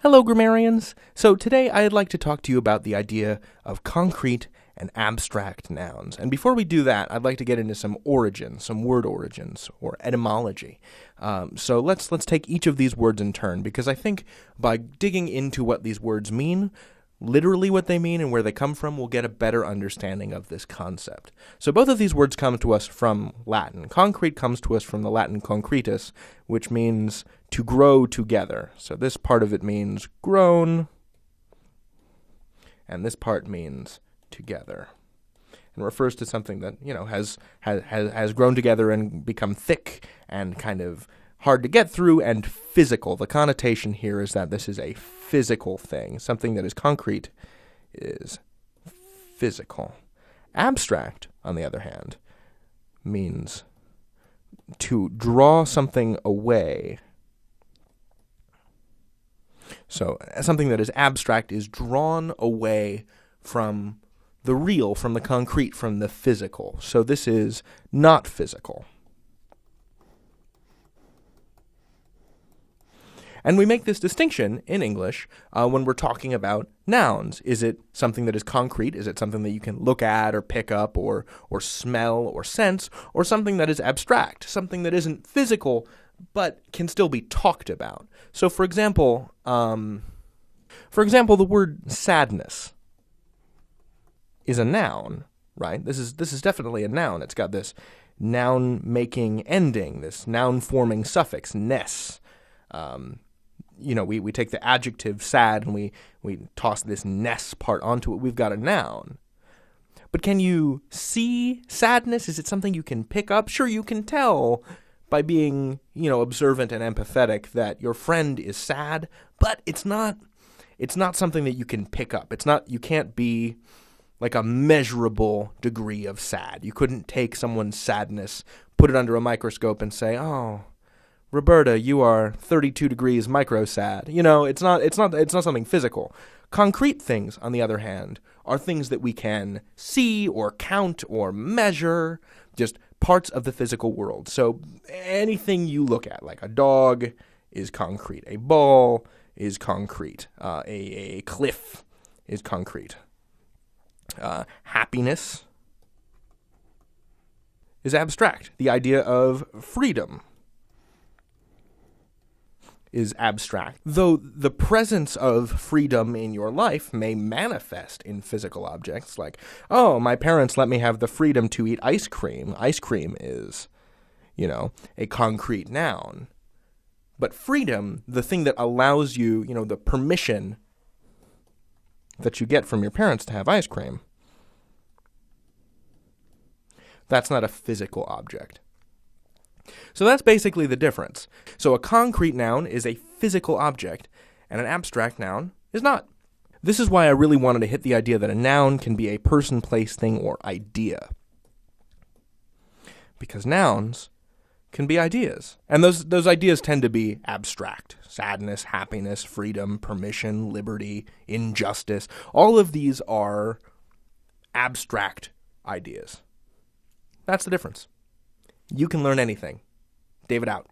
Hello, grammarians! So today I'd like to talk to you about the idea of concrete and abstract nouns. And before we do that, I'd like to get into some origins, some word origins, or etymology. So let's take each of these words in turn, because I think by digging into what these words mean, literally what they mean and where they come from, we'll get a better understanding of this concept. So both of these words come to us from Latin. Concrete comes to us from the Latin concretus, which means to grow together. So this part of it means grown, and this part means together. And refers to something that, has grown together and become thick and kind of hard to get through and physical. The connotation here is that this is a physical thing. Something that is concrete is physical. Abstract, on the other hand, means to draw something away. So something that is abstract is drawn away from the real, from the concrete, from the physical. So this is not physical. And we make this distinction in English when we're talking about nouns. Is it something that is concrete? Is it something that you can look at or pick up or smell or sense? Or something that is abstract, something that isn't physical but can still be talked about? So for example, the word sadness is a noun, right? This is definitely a noun. It's got this noun-making ending, this noun-forming suffix, ness. We take the adjective sad and we toss this ness part onto it. We've got a noun. But can you see sadness? Is it something you can pick up? Sure, you can tell by being, observant and empathetic that your friend is sad, but it's not something that you can pick up. You can't be like a measurable degree of sad. You couldn't take someone's sadness, put it under a microscope and say, "Oh, Roberta, you are 32 degrees micro-sad." It's not something physical. Concrete things, on the other hand, are things that we can see or count or measure, just parts of the physical world. So anything you look at, like a dog, is concrete. A ball is concrete. A cliff is concrete. Happiness is abstract. The idea of freedom is abstract, though the presence of freedom in your life may manifest in physical objects, like, oh, my parents let me have the freedom to eat ice cream. Ice cream is, a concrete noun. But freedom, the thing that allows you, the permission that you get from your parents to have ice cream, that's not a physical object. So that's basically the difference. So a concrete noun is a physical object, and an abstract noun is not. This is why I really wanted to hit the idea that a noun can be a person, place, thing, or idea. Because nouns can be ideas. And those ideas tend to be abstract. Sadness, happiness, freedom, permission, liberty, injustice. All of these are abstract ideas. That's the difference. You can learn anything. David out.